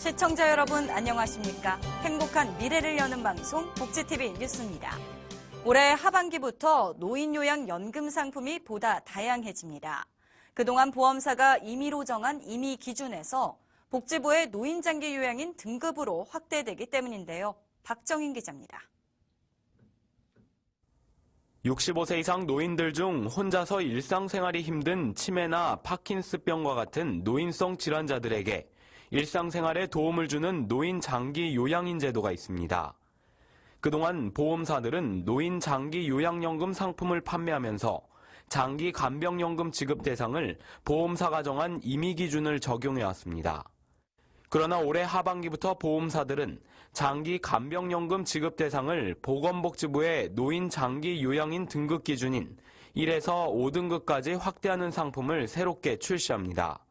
시청자 여러분 안녕하십니까? 행복한 미래를 여는 방송 복지TV 뉴스입니다. 올해 하반기부터 노인요양연금 상품이 보다 다양해집니다. 그동안 보험사가 임의로 정한 임의 기준에서 복지부의 노인장기 요양인 등급으로 확대되기 때문인데요. 박정인 기자입니다. 65세 이상 노인들 중 혼자서 일상생활이 힘든 치매나 파킨스병과 같은 노인성 질환자들에게 일상생활에 도움을 주는 노인 장기 요양인 제도가 있습니다. 그동안 보험사들은 노인 장기 요양연금 상품을 판매하면서 장기 간병연금 지급 대상을 보험사가 정한 임의 기준을 적용해왔습니다. 그러나 올해 하반기부터 보험사들은 장기 간병연금 지급 대상을 보건복지부의 노인 장기 요양인 등급 기준인 1에서 5등급까지 확대하는 상품을 새롭게 출시합니다.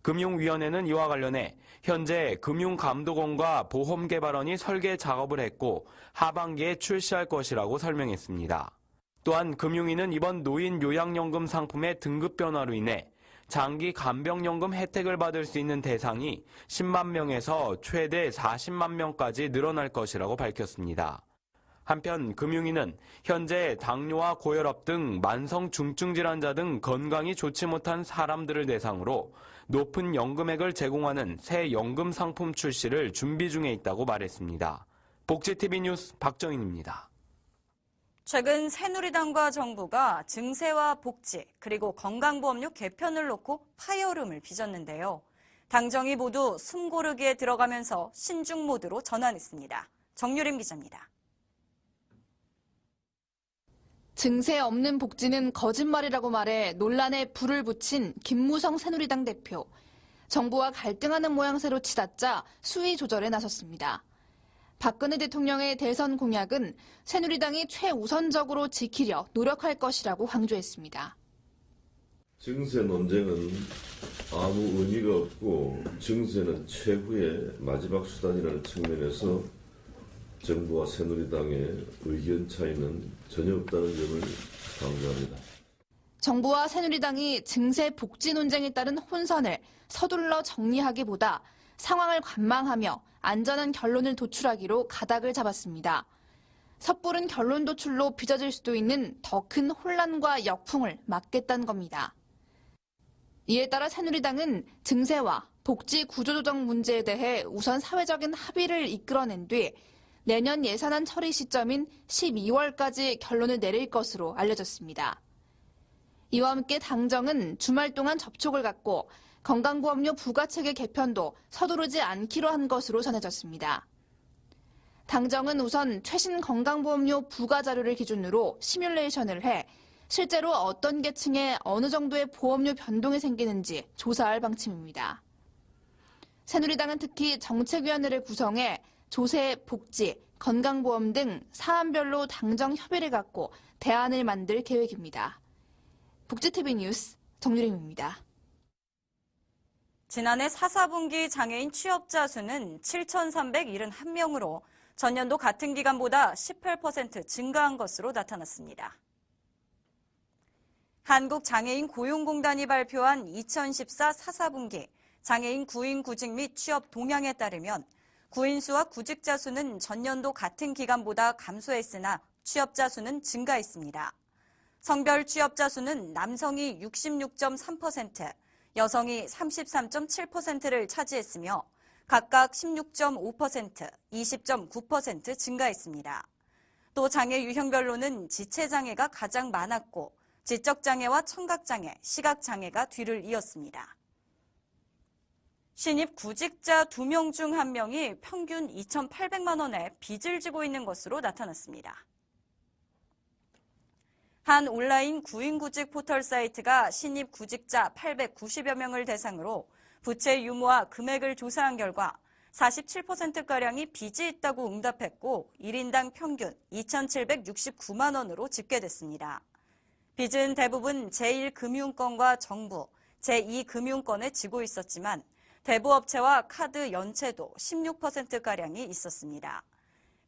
금융위원회는 이와 관련해 현재 금융감독원과 보험개발원이 설계 작업을 했고 하반기에 출시할 것이라고 설명했습니다. 또한 금융위는 이번 노인 요양연금 상품의 등급 변화로 인해 장기 간병연금 혜택을 받을 수 있는 대상이 10만 명에서 최대 40만 명까지 늘어날 것이라고 밝혔습니다. 한편 금융위는 현재 당뇨와 고혈압 등 만성 중증 질환자 등 건강이 좋지 못한 사람들을 대상으로 높은 연금액을 제공하는 새 연금 상품 출시를 준비 중에 있다고 말했습니다. 복지TV 뉴스 박정인입니다. 최근 새누리당과 정부가 증세와 복지 그리고 건강보험료 개편을 놓고 파열음을 빚었는데요. 당정이 모두 숨고르기에 들어가면서 신중 모드로 전환했습니다. 정유림 기자입니다. 증세 없는 복지는 거짓말이라고 말해 논란에 불을 붙인 김무성 새누리당 대표. 정부와 갈등하는 모양새로 치닫자 수위 조절에 나섰습니다. 박근혜 대통령의 대선 공약은 새누리당이 최우선적으로 지키려 노력할 것이라고 강조했습니다. 증세 논쟁은 아무 의미가 없고 증세는 최후의 마지막 수단이라는 측면에서 정부와 새누리당의 의견 차이는 전혀 없다는 점을 강조합니다. 정부와 새누리당이 증세 복지 논쟁에 따른 혼선을 서둘러 정리하기보다 상황을 관망하며 안전한 결론을 도출하기로 가닥을 잡았습니다. 섣부른 결론 도출로 빚어질 수도 있는 더 큰 혼란과 역풍을 막겠다는 겁니다. 이에 따라 새누리당은 증세와 복지 구조조정 문제에 대해 우선 사회적인 합의를 이끌어낸 뒤 내년 예산안 처리 시점인 12월까지 결론을 내릴 것으로 알려졌습니다. 이와 함께 당정은 주말 동안 접촉을 갖고 건강보험료 부과체계 개편도 서두르지 않기로 한 것으로 전해졌습니다. 당정은 우선 최신 건강보험료 부과 자료를 기준으로 시뮬레이션을 해 실제로 어떤 계층에 어느 정도의 보험료 변동이 생기는지 조사할 방침입니다. 새누리당은 특히 정책위원회를 구성해 조세, 복지, 건강보험 등 사안별로 당정 협의를 갖고 대안을 만들 계획입니다. 복지TV 뉴스 정유림입니다. 지난해 4, 4분기 장애인 취업자 수는 7,371명으로 전년도 같은 기간보다 18% 증가한 것으로 나타났습니다. 한국장애인 고용공단이 발표한 2014 4, 4분기 장애인 구인 구직 및 취업 동향에 따르면 구인 수와 구직자 수는 전년도 같은 기간보다 감소했으나 취업자 수는 증가했습니다. 성별 취업자 수는 남성이 66.3%, 여성이 33.7%를 차지했으며 각각 16.5%, 20.9% 증가했습니다. 또 장애 유형별로는 지체장애가 가장 많았고 지적장애와 청각장애, 시각장애가 뒤를 이었습니다. 신입 구직자 2명 중 1명이 평균 2,800만 원의 빚을 지고 있는 것으로 나타났습니다. 한 온라인 구인구직 포털 사이트가 신입 구직자 890여 명을 대상으로 부채 유무와 금액을 조사한 결과 47%가량이 빚이 있다고 응답했고 1인당 평균 2,769만 원으로 집계됐습니다. 빚은 대부분 제1금융권과 정부, 제2금융권에 지고 있었지만 대부업체와 카드 연체도 16%가량이 있었습니다.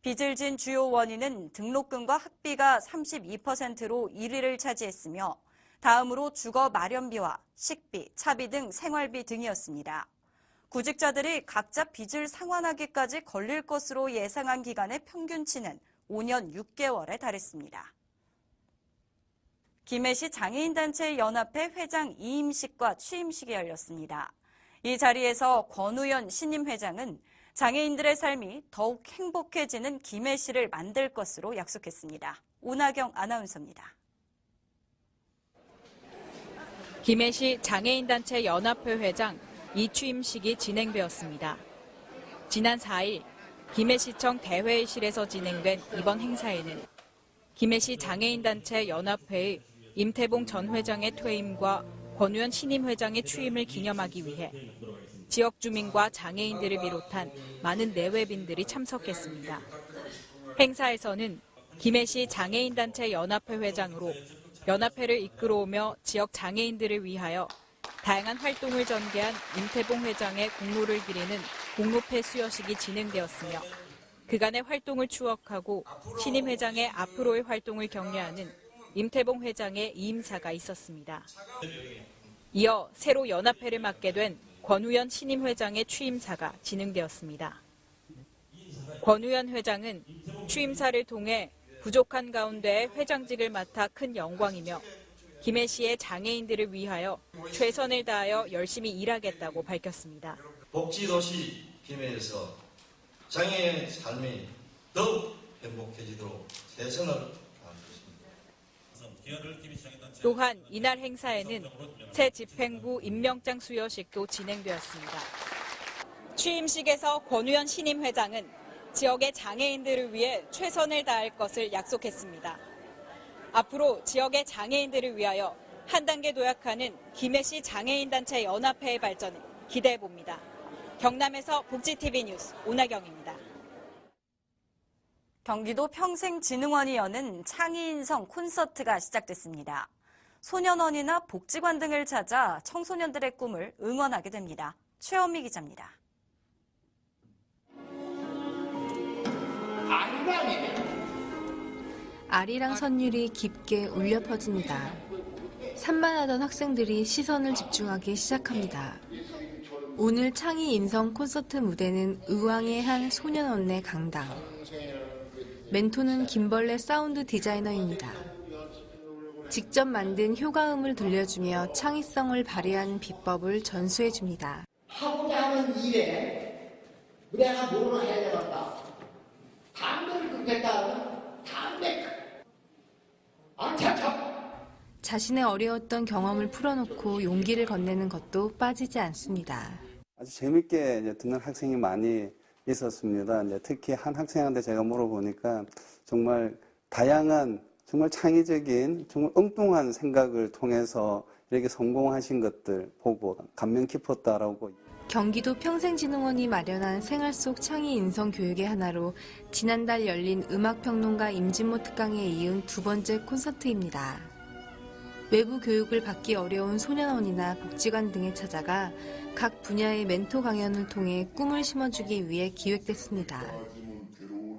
빚을 진 주요 원인은 등록금과 학비가 32%로 1위를 차지했으며 다음으로 주거 마련비와 식비, 차비 등 생활비 등이었습니다. 구직자들이 각자 빚을 상환하기까지 걸릴 것으로 예상한 기간의 평균치는 5년 6개월에 달했습니다. 김해시 장애인단체 연합회 회장 이임식과 취임식이 열렸습니다. 이 자리에서 권우연 신임 회장은 장애인들의 삶이 더욱 행복해지는 김해시를 만들 것으로 약속했습니다. 오나경 아나운서입니다. 김해시 장애인단체 연합회 회장 이 취임식이 진행되었습니다. 지난 4일 김해시청 대회의실에서 진행된 이번 행사에는 김해시 장애인단체 연합회의 임태봉 전 회장의 퇴임과 권우연 신임 회장의 취임을 기념하기 위해 지역 주민과 장애인들을 비롯한 많은 내외빈들이 참석했습니다. 행사에서는 김해시 장애인단체 연합회 회장으로 연합회를 이끌어오며 지역 장애인들을 위하여 다양한 활동을 전개한 임태봉 회장의 공로를 기리는 공로패 수여식이 진행되었으며 그간의 활동을 추억하고 신임 회장의 앞으로의 활동을 격려하는 임태봉 회장의 이임사가 있었습니다. 이어 새로 연합회를 맡게 된 권우연 신임 회장의 취임사가 진행되었습니다. 권우연 회장은 취임사를 통해 부족한 가운데 회장직을 맡아 큰 영광이며 김해시의 장애인들을 위하여 최선을 다하여 열심히 일하겠다고 밝혔습니다. 복지도시 김해에서 장애인의 삶이 더욱 행복해지도록 최선을 다하겠습니다. 또한 이날 행사에는 새 집행부 임명장 수여식도 진행되었습니다. 취임식에서 권우연 신임 회장은 지역의 장애인들을 위해 최선을 다할 것을 약속했습니다. 앞으로 지역의 장애인들을 위하여 한 단계 도약하는 김해시 장애인단체 연합회의 발전을 기대해봅니다. 경남에서 복지TV 뉴스 오나경입니다. 경기도 평생진흥원이 여는 창의인성 콘서트가 시작됐습니다. 소년원이나 복지관 등을 찾아 청소년들의 꿈을 응원하게 됩니다. 최현미 기자입니다. 아리랑 선율이 깊게 울려 퍼집니다. 산만하던 학생들이 시선을 집중하기 시작합니다. 오늘 창의 인성 콘서트 무대는 의왕의 한 소년원내 강당. 멘토는 김벌레 사운드 디자이너입니다. 직접 만든 효과음을 들려주며 창의성을 발휘하는 비법을 전수해줍니다. 하고자 하는 일에 내가 뭐를 해야 되겠다. 담배를 끊겠다 하면 담배 자신의 어려웠던 경험을 풀어놓고 용기를 건네는 것도 빠지지 않습니다. 아주 재밌게 듣는 학생이 많이 있었습니다. 특히 한 학생한테 제가 물어보니까 정말 다양한, 정말 창의적인, 정말 엉뚱한 생각을 통해서 이렇게 성공하신 것들 보고 감명 깊었다라고. 경기도 평생진흥원이 마련한 생활 속 창의 인성 교육의 하나로 지난달 열린 음악평론가 임진모 특강에 이은 두 번째 콘서트입니다. 외부 교육을 받기 어려운 소년원이나 복지관 등에 찾아가 각 분야의 멘토 강연을 통해 꿈을 심어주기 위해 기획됐습니다.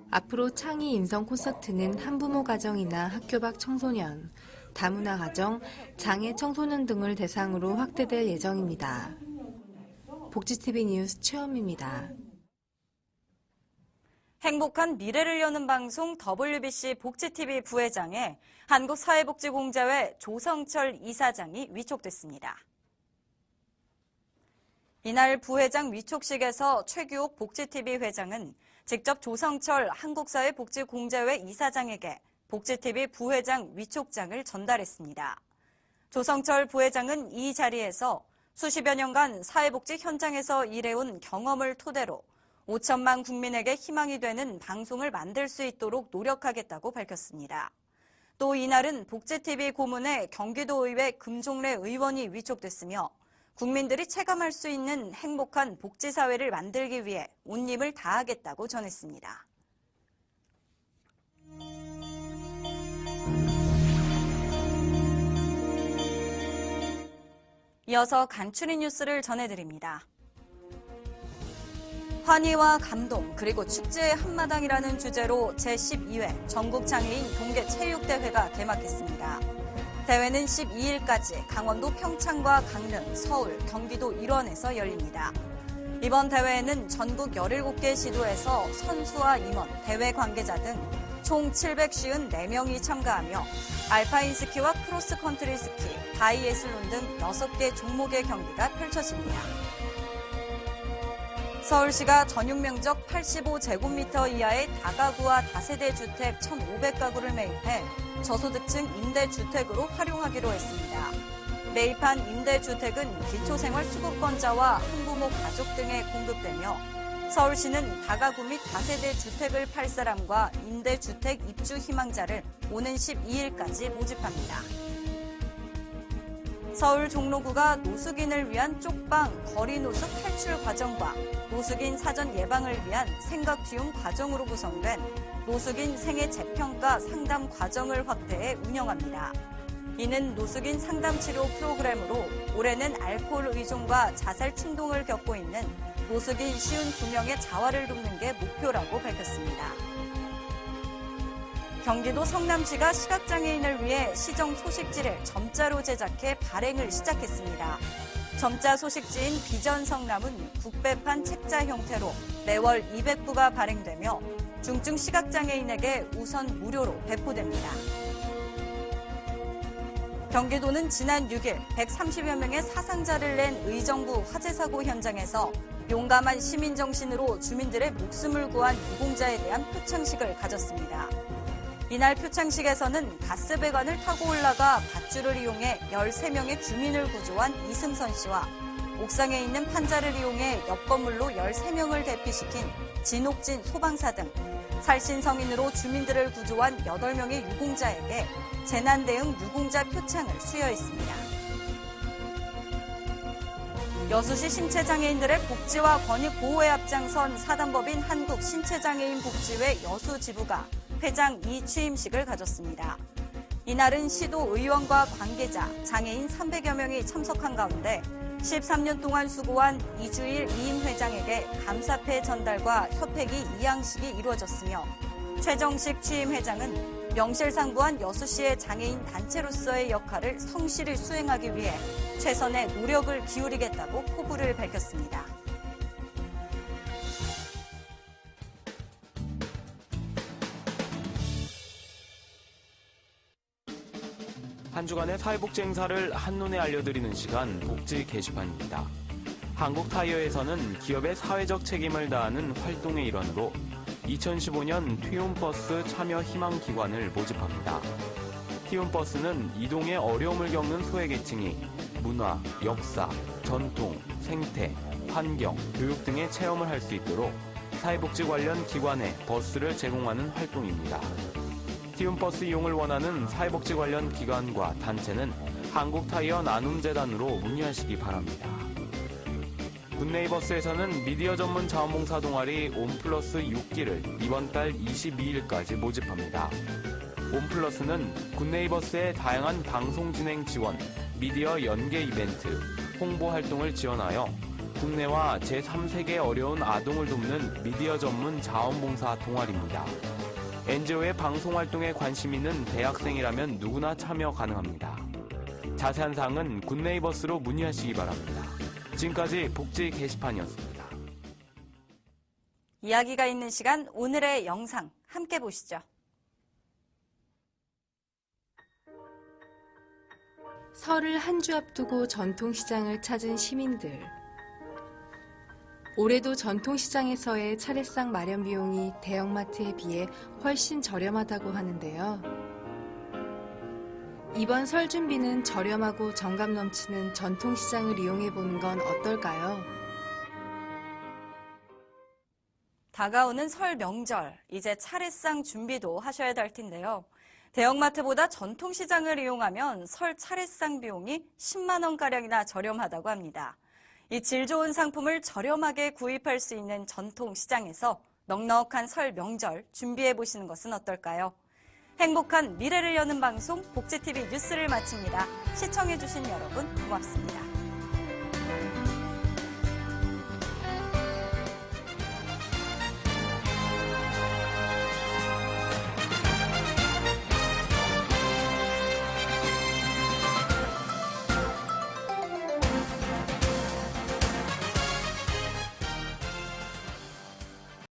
앞으로 창의 인성 콘서트는 한부모 가정이나 학교 밖 청소년, 다문화 가정, 장애 청소년 등을 대상으로 확대될 예정입니다. 복지TV 뉴스 최현미입니다. 행복한 미래를 여는 방송 WBC 복지TV 부회장에 한국사회복지공제회 조성철 이사장이 위촉됐습니다. 이날 부회장 위촉식에서 최규옥 복지TV 회장은 직접 조성철 한국사회복지공제회 이사장에게 복지TV 부회장 위촉장을 전달했습니다. 조성철 부회장은 이 자리에서 수십여 년간 사회복지 현장에서 일해온 경험을 토대로 5천만 국민에게 희망이 되는 방송을 만들 수 있도록 노력하겠다고 밝혔습니다. 또 이날은 복지TV 고문에 경기도의회 금종래 의원이 위촉됐으며 국민들이 체감할 수 있는 행복한 복지사회를 만들기 위해 온 힘을 다하겠다고 전했습니다. 이어서 간추린 뉴스를 전해드립니다. 환희와 감동 그리고 축제의 한마당이라는 주제로 제12회 전국장애인 동계체육대회가 개막했습니다. 대회는 12일까지 강원도 평창과 강릉, 서울, 경기도 일원에서 열립니다. 이번 대회에는 전국 17개 시도에서 선수와 임원, 대회 관계자 등 총 754명이 참가하며 알파인 스키와 크로스컨트리 스키, 바이애슬론 등 6개 종목의 경기가 펼쳐집니다. 서울시가 전용 면적 85제곱미터 이하의 다가구와 다세대 주택 1,500가구를 매입해 저소득층 임대주택으로 활용하기로 했습니다. 매입한 임대주택은 기초생활수급권자와 한부모 가족 등에 공급되며 서울시는 다가구 및 다세대 주택을 팔 사람과 임대주택 입주 희망자를 오는 12일까지 모집합니다. 서울 종로구가 노숙인을 위한 쪽방, 거리 노숙 탈출 과정과 노숙인 사전 예방을 위한 생각 키움 과정으로 구성된 노숙인 생애 재평가 상담 과정을 확대해 운영합니다. 이는 노숙인 상담 치료 프로그램으로 올해는 알코올 의존과 자살 충동을 겪고 있는 노숙인 52명의 자활을 돕는 게 목표라고 밝혔습니다. 경기도 성남시가 시각장애인을 위해 시정 소식지를 점자로 제작해 발행을 시작했습니다. 점자 소식지인 비전 성남은 국배판 책자 형태로 매월 200부가 발행되며 중증 시각장애인에게 우선 무료로 배포됩니다. 경기도는 지난 6일 130여 명의 사상자를 낸 의정부 화재 사고 현장에서 용감한 시민정신으로 주민들의 목숨을 구한 유공자에 대한 표창식을 가졌습니다. 이날 표창식에서는 가스배관을 타고 올라가 밧줄을 이용해 13명의 주민을 구조한 이승선 씨와 옥상에 있는 판자를 이용해 옆 건물로 13명을 대피시킨 진옥진 소방사 등 살신성인으로 주민들을 구조한 8명의 유공자에게 재난대응 유공자 표창을 수여했습니다. 여수시 신체장애인들의 복지와 권익 보호에 앞장선 사단법인 한국신체장애인복지회 여수지부가 회장 2취임식을 가졌습니다. 이날은 시도 의원과 관계자, 장애인 300여 명이 참석한 가운데 13년 동안 수고한 이주일 이임 회장에게 감사패 전달과 협회기 이양식이 이루어졌으며 최정식 취임 회장은 명실상부한 여수시의 장애인 단체로서의 역할을 성실히 수행하기 위해 최선의 노력을 기울이겠다고 포부를 밝혔습니다. 한 주간의 사회복지 행사를 한눈에 알려드리는 시간 복지 게시판입니다. 한국타이어에서는 기업의 사회적 책임을 다하는 활동의 일환으로 2015년 티움버스 참여 희망기관을 모집합니다. 티움버스는 이동에 어려움을 겪는 소외계층이 문화, 역사, 전통, 생태, 환경, 교육 등의 체험을 할 수 있도록 사회복지 관련 기관에 버스를 제공하는 활동입니다. 티움버스 이용을 원하는 사회복지 관련 기관과 단체는 한국타이어 나눔재단으로 문의하시기 바랍니다. 굿네이버스에서는 미디어 전문 자원봉사 동아리 온플러스 6기를 이번 달 22일까지 모집합니다. 온플러스는 굿네이버스의 다양한 방송 진행 지원, 미디어 연계 이벤트, 홍보 활동을 지원하여 국내와 제3세계 어려운 아동을 돕는 미디어 전문 자원봉사 동아리입니다. NGO의 방송 활동에 관심 있는 대학생이라면 누구나 참여 가능합니다. 자세한 사항은 굿네이버스로 문의하시기 바랍니다. 지금까지 복지 게시판이었습니다. 이야기가 있는 시간 오늘의 영상 함께 보시죠. 설을 한 주 앞두고 전통시장을 찾은 시민들. 올해도 전통시장에서의 차례상 마련 비용이 대형마트에 비해 훨씬 저렴하다고 하는데요. 이번 설 준비는 저렴하고 정감 넘치는 전통시장을 이용해보는 건 어떨까요? 다가오는 설 명절, 이제 차례상 준비도 하셔야 될 텐데요. 대형마트보다 전통시장을 이용하면 설 차례상 비용이 10만 원가량이나 저렴하다고 합니다. 이 질 좋은 상품을 저렴하게 구입할 수 있는 전통시장에서 넉넉한 설 명절 준비해보시는 것은 어떨까요? 행복한 미래를 여는 방송 복지TV 뉴스를 마칩니다. 시청해주신 여러분 고맙습니다.